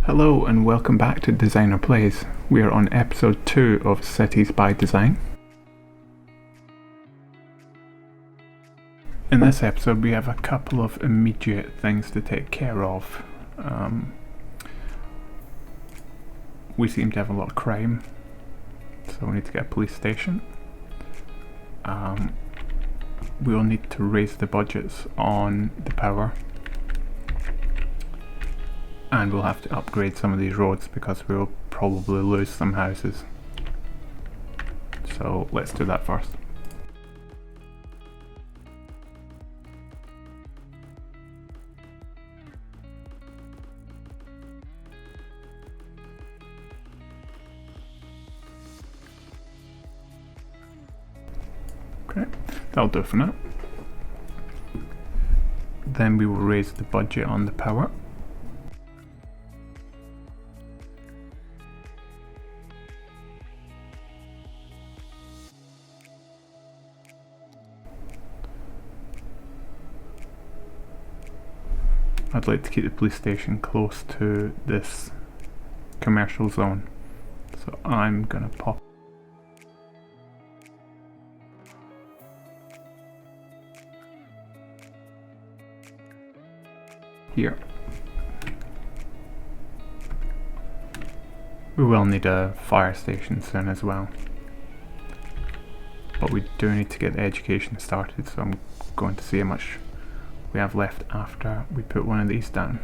Hello and welcome back to Designer Plays. We are on episode 2 of Cities by Design. In this episode we have a couple of immediate things to take care of. We seem to have a lot of crime, so we need to get a police station. We'll need to raise the budgets on the power. And we'll have to upgrade some of these roads because we'll probably lose some houses. So let's do that first. Okay, that'll do for now. Then we will raise the budget on the power. I'd like to keep the police station close to this commercial zone, so I'm gonna pop here. We will need a fire station soon as well, but we do need to get the education started, so I'm going to see how much we have left after we put one of these down.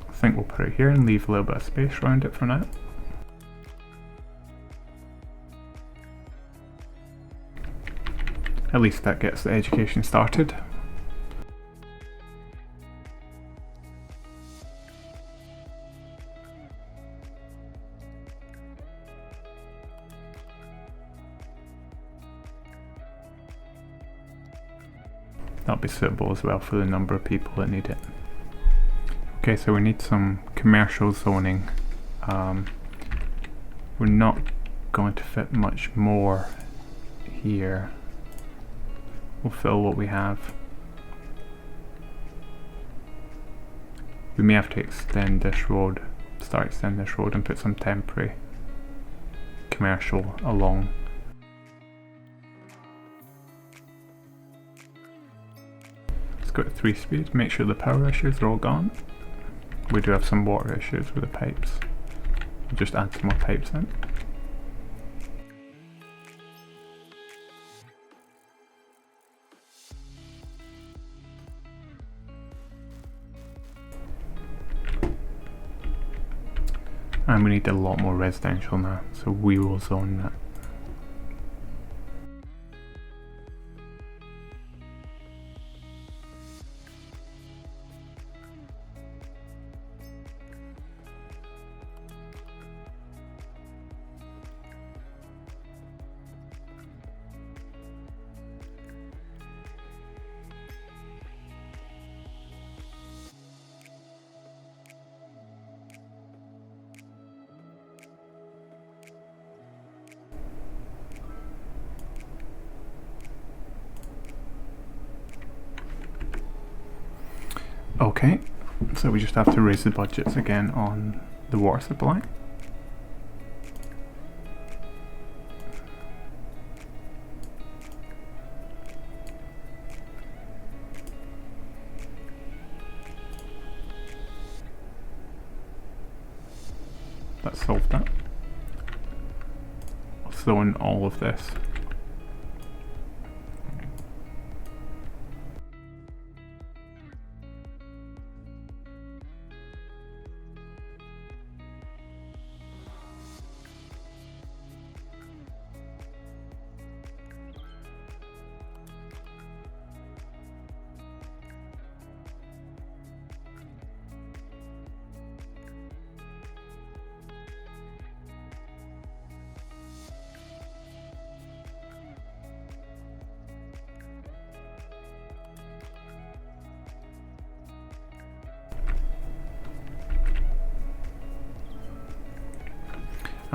I think we'll put it here and leave a little bit of space around it for now. At least that gets the education started. That'll be suitable as well for the number of people that need it. Okay, so we need some commercial zoning. We're not going to fit much more here. We'll fill what we have. We may have to extend this road, start extending this road and put some temporary commercial along. Let's go to 3 speed, make sure the power issues are all gone. We do have some water issues with the pipes. We'll just add some more pipes in. And we need a lot more residential now, so we will zone that. Okay, so we just have to raise the budgets again on the water supply. Let's solve that. I'll zone all of this.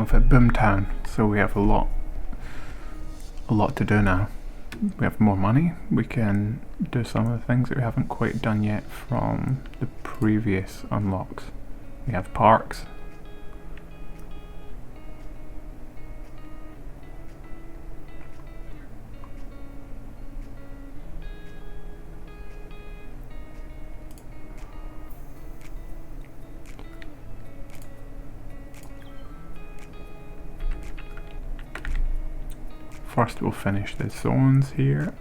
of Boomtown, so we have a lot to do now. We have more money, we can do some of the things that we haven't quite done yet from the previous unlocks. We have parks. First we'll finish the zones here.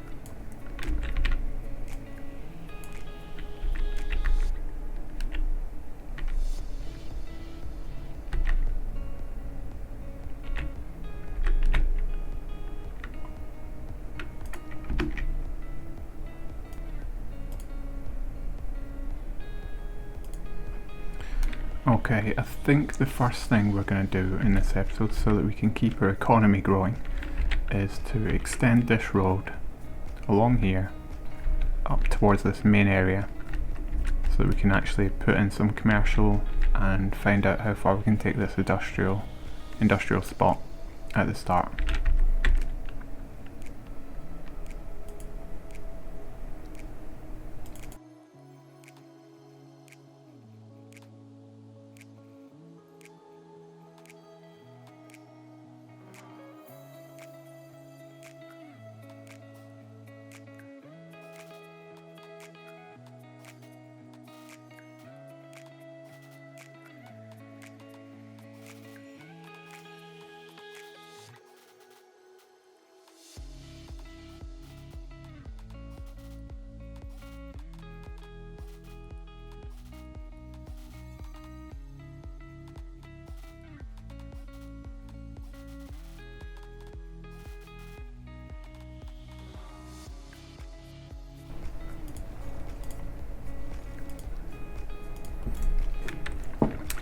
Okay, I think the first thing we're going to do in this episode so that we can keep our economy growing is to extend this road along here up towards this main area so that we can actually put in some commercial and find out how far we can take this industrial spot at the start.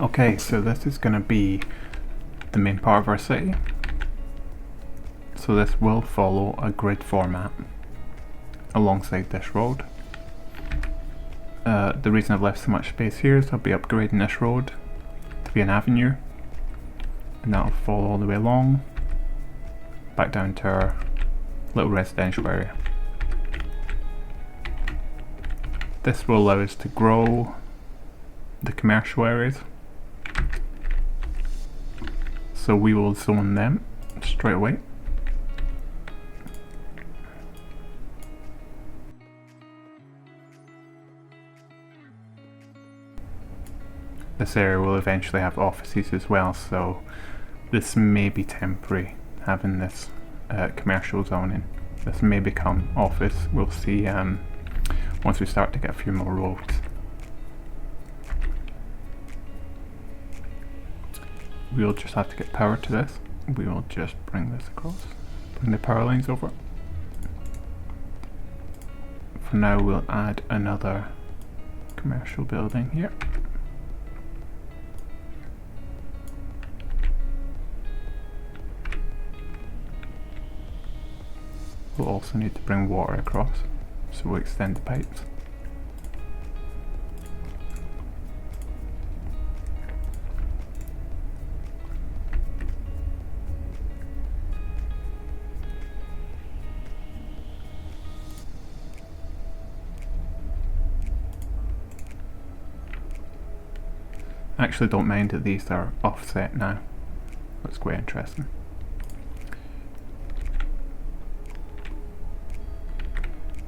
Okay, so this is going to be the main part of our city. So this will follow a grid format alongside this road. The reason I've left so much space here is I'll be upgrading this road to be an avenue, and that'll follow all the way along back down to our little residential area. This will allow us to grow the commercial areas. So we will zone them straight away. This area will eventually have offices as well, so this may be temporary, having this commercial zoning. This may become office, we'll see once we start to get a few more roads. We'll just have to get power to this. We will just bring this across, bring the power lines over. For now we'll add another commercial building here. We'll also need to bring water across, so we'll extend the pipes. I actually don't mind that these are offset now. That's quite interesting.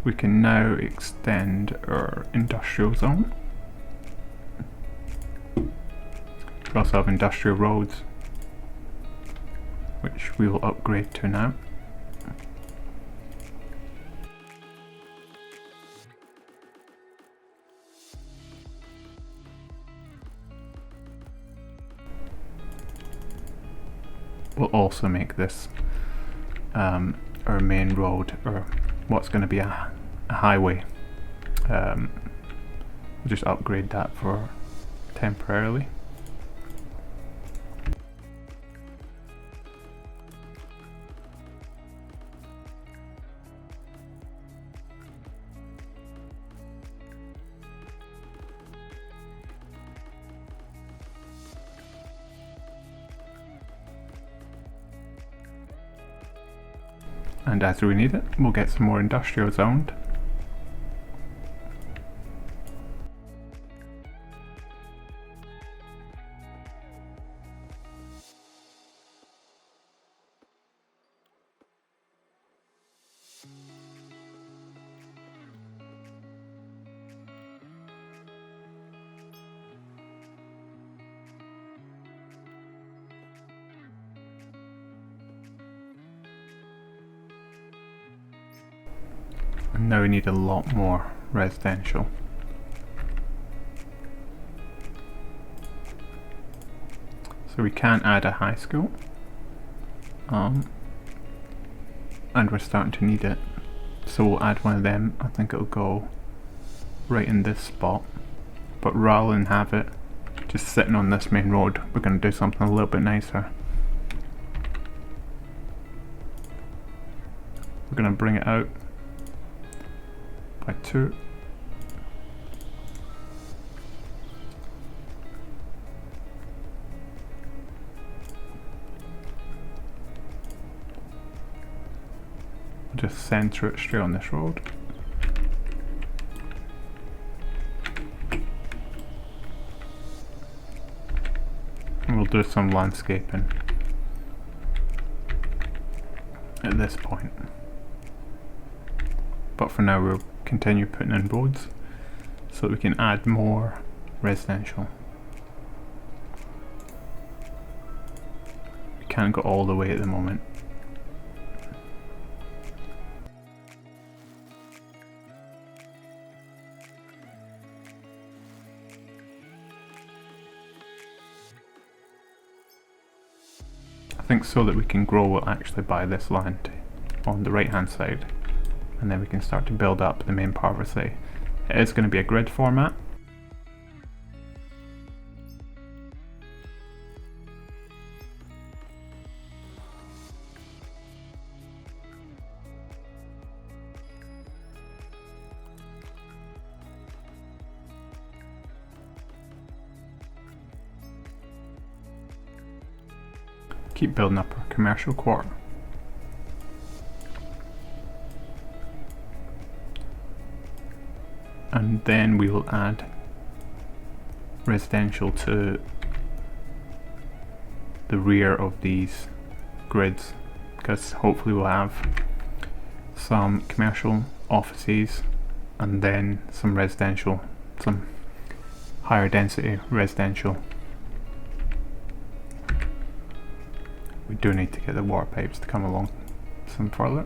We can now extend our industrial zone. We also have industrial roads, which we will upgrade to now. We'll also make this our main road, or what's going to be a highway. We'll just upgrade that for temporarily. and as we need it, we'll get some more industrial zoned. And now we need a lot more residential. So we can add a high school, and we're starting to need it. So we'll add one of them. I think it'll go right in this spot. But rather than have it just sitting on this main road, we're going to do something a little bit nicer. We're going to bring it out by 2. Just center it straight on this road. And we'll do some landscaping at this point. But for now we'll continue putting in roads so that we can add more residential. We can't go all the way at the moment. I think so that we can grow, we'll actually buy this land on the right hand side, and then we can start to build up the main part of our city. It is going to be a grid format. Keep building up our commercial quarter. And then we will add residential to the rear of these grids, because hopefully we'll have some commercial offices and then some residential, some higher density residential. We do need to get the water pipes to come along some further.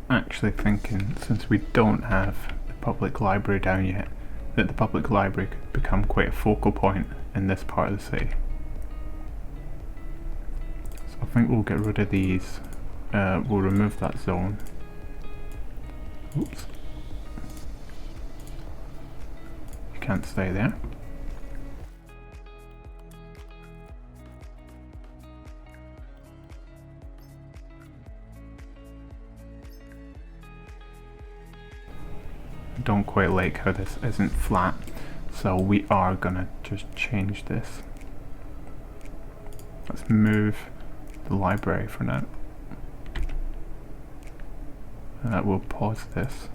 Actually thinking, since we don't have the public library down yet, that the public library could become quite a focal point in this part of the city. So I think we'll get rid of these. We'll remove that zone. Oops. You can't stay there. Don't quite like how this isn't flat, so we are gonna just change this. Let's move the library for now. We'll pause this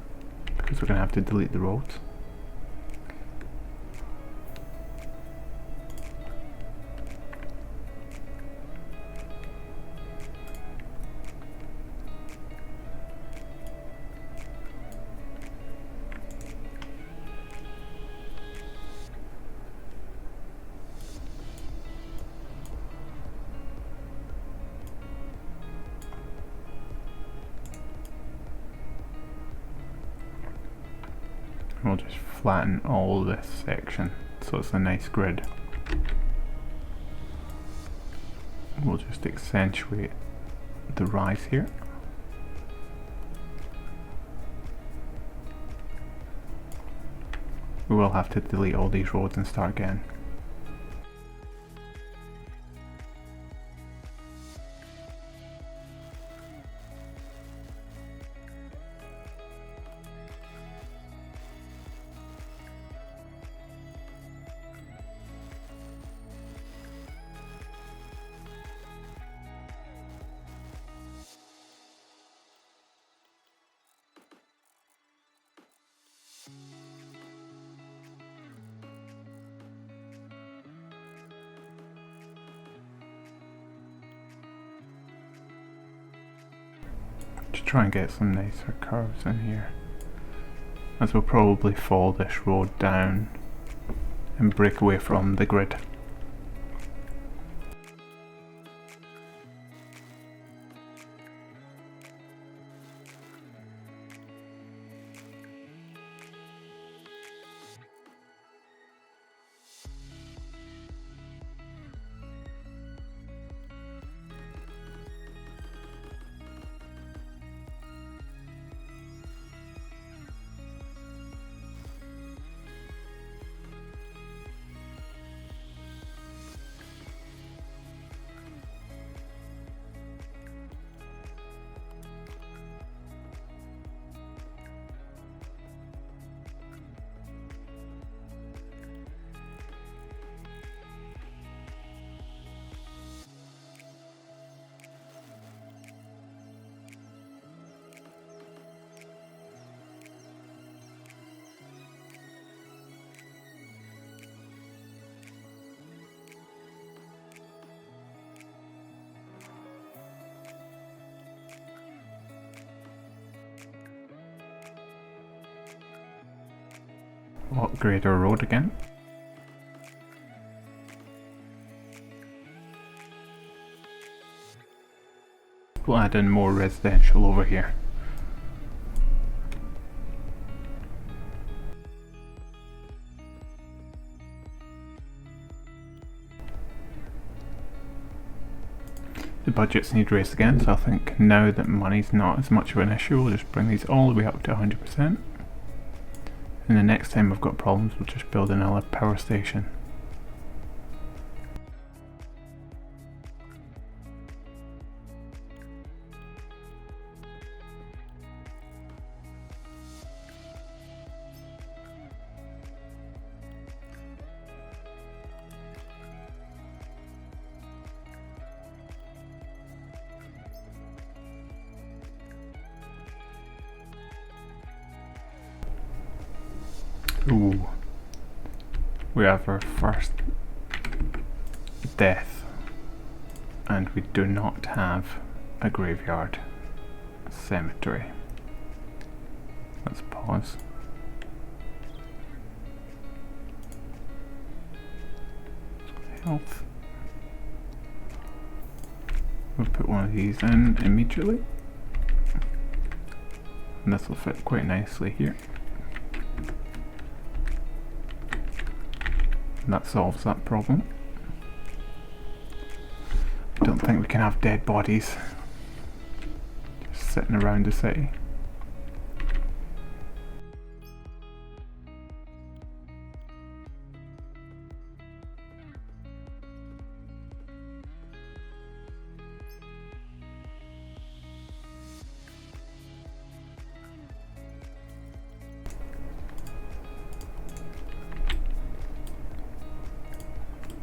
because we're gonna have to delete the roads. We'll just flatten all this section so it's a nice grid. We'll just accentuate the rise here. we will have to delete all these roads and start again. To try and get some nicer curves in here, as we'll probably fall this road down and break away from the grid. We'll upgrade our road again. We'll add in more residential over here. The budgets need raised again, so I think now that money's not as much of an issue, we'll just bring these all the way up to 100%. And the next time we've got problems, we'll just build another power station. Ooh, we have our first death, and we do not have a graveyard cemetery. Let's pause. Health. We'll put one of these in immediately, and this will fit quite nicely here. That solves that problem. I don't think we can have dead bodies just sitting around the city.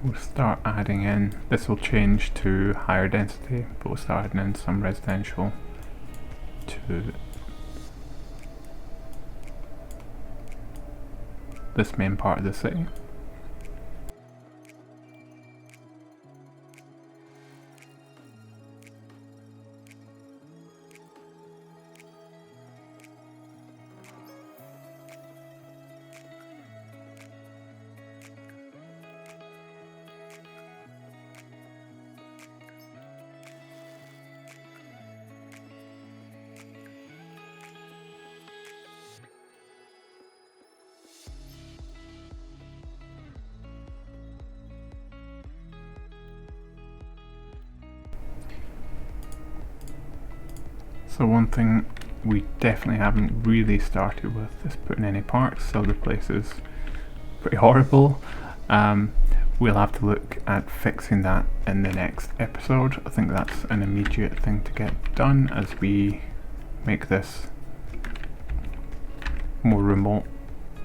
We'll start adding in, this will change to higher density, but we'll start adding in some residential to this main part of the city. So one thing we definitely haven't really started with is putting any parks. So the places pretty horrible. We'll have to look at fixing that in the next episode. I think that's an immediate thing to get done as we make this more remote,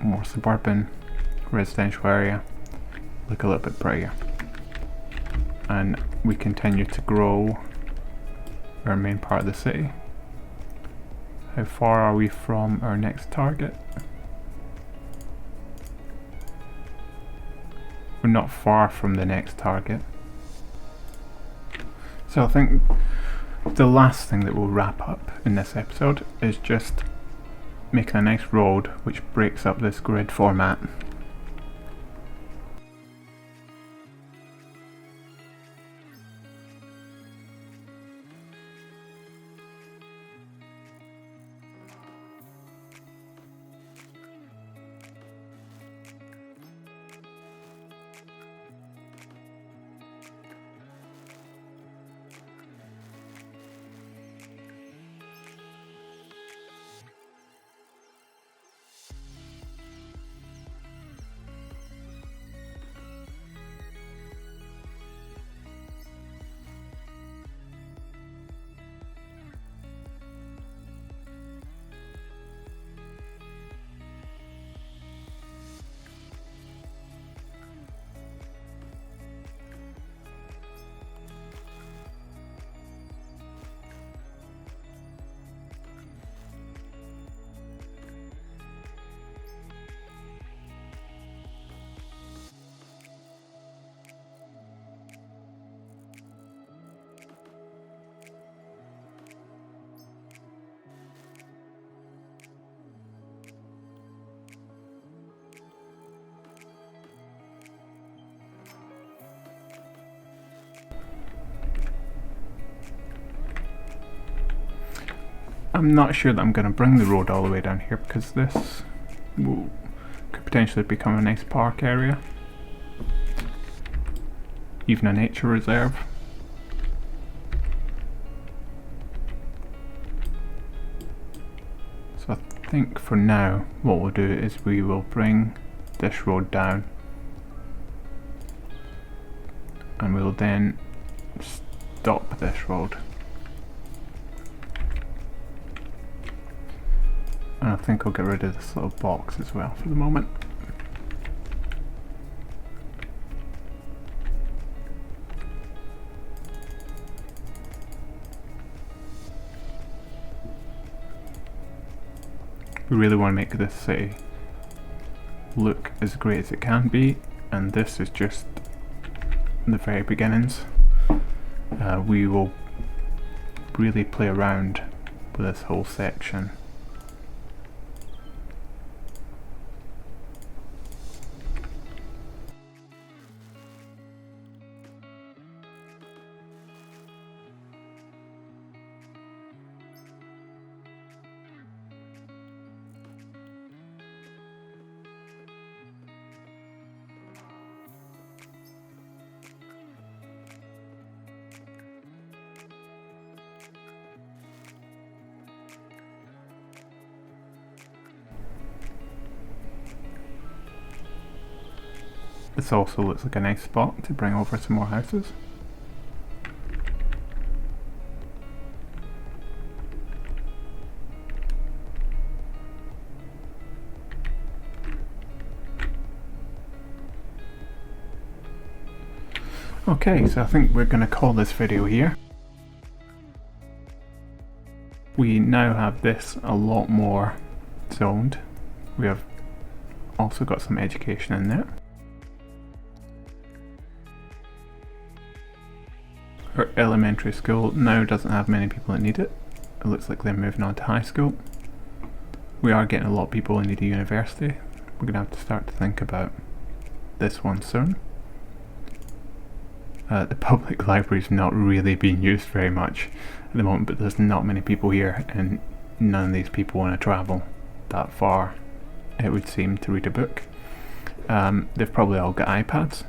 more suburban residential area look a little bit prettier. And we continue to grow our main part of the city. How far are we from our next target? We're not far from the next target. So I think the last thing that we'll wrap up in this episode is just making a nice road which breaks up this grid format. I'm not sure that I'm going to bring the road all the way down here because this could potentially become a nice park area, even a nature reserve. So I think for now what we'll do is we will bring this road down and we'll then stop this road. And I think I'll get rid of this little box as well for the moment. We really want to make this city look as great as it can be, and this is just the very beginnings. We will really play around with this whole section. This also looks like a nice spot to bring over some more houses. Okay, so I think we're going to call this video here. We now have this a lot more zoned. We have also got some education in there. Our elementary school now doesn't have many people that need it. It looks like they're moving on to high school. We are getting a lot of people who need a university. We're going to have to start to think about this one soon. The public library's not really being used very much at the moment, but there's not many people here and none of these people want to travel that far, it would seem, to read a book. They've probably all got iPads.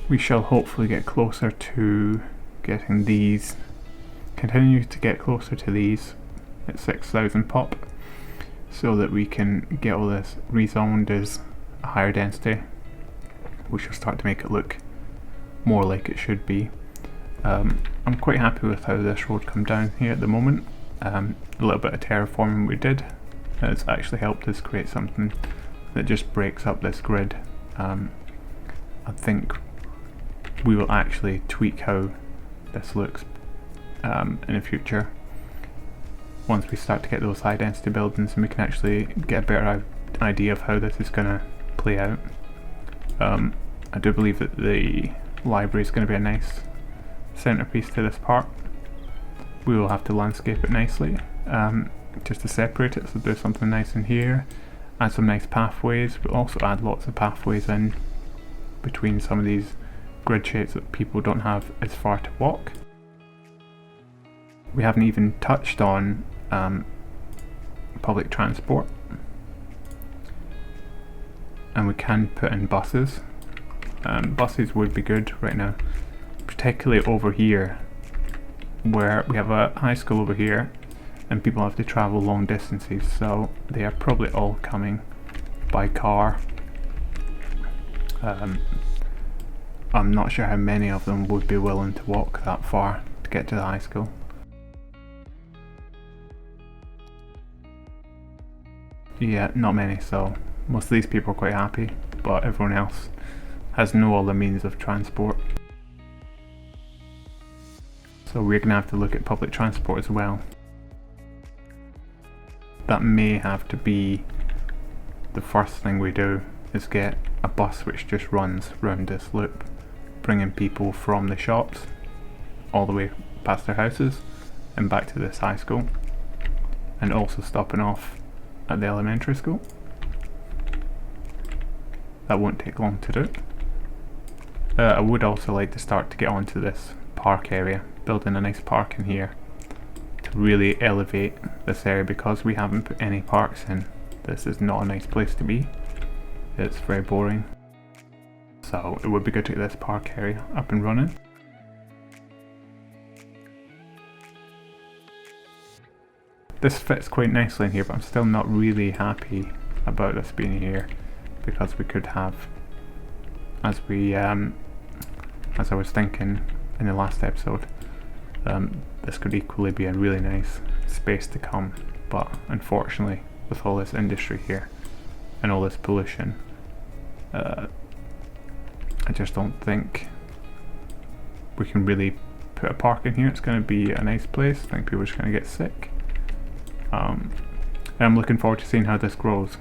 We shall hopefully get closer to getting these, continue to get closer to these at 6,000 pop. so that we can get all this rezoned as a higher density, which will start to make it look more like it should be. I'm quite happy with how this road come down here at the moment. A little bit of terraforming we did has actually helped us create something that just breaks up this grid. I think we will actually tweak how this looks in the future once we start to get those high density buildings, and we can actually get a better idea of how this is going to play out. I do believe that the library is going to be a nice centerpiece to this park. We will have to landscape it nicely just to separate it, so do something nice in here, add some nice pathways. We'll also add lots of pathways in between some of these grid shapes that people don't have as far to walk. We haven't even touched on public transport, and we can put in buses. Buses would be good right now, particularly over here where we have a high school over here and people have to travel long distances, so they are probably all coming by car. I'm not sure how many of them would be willing to walk that far to get to the high school. Yeah, not many, so most of these people are quite happy, but everyone else has no other means of transport. So we're going to have to look at public transport as well. That may have to be the first thing we do, is get a bus which just runs round this loop, bringing people from the shops all the way past their houses and back to this high school, and also stopping off at the elementary school. That won't take long to do. I would also like to start to get onto this park area, building a nice park in here to really elevate this area, because we haven't put any parks in. This is not a nice place to be. It's very boring. So it would be good to get this park area up and running. This fits quite nicely in here, but I'm still not really happy about this being here, because we could have, as I was thinking in the last episode, this could equally be a really nice space to come, but unfortunately with all this industry here and all this pollution, I just don't think we can really put a park in here. It's going to be a nice place. I think people are just going to get sick. And I'm looking forward to seeing how this grows.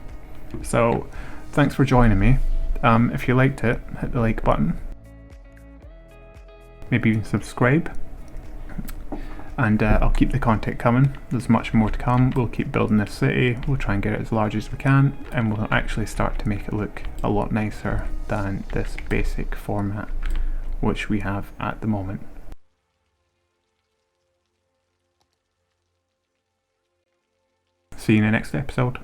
So thanks for joining me. If you liked it, hit the like button, maybe even subscribe, and I'll keep the content coming. There's much more to come. We'll keep building this city, we'll try and get it as large as we can, and we'll actually start to make it look a lot nicer than this basic format which we have at the moment. See you in the next episode.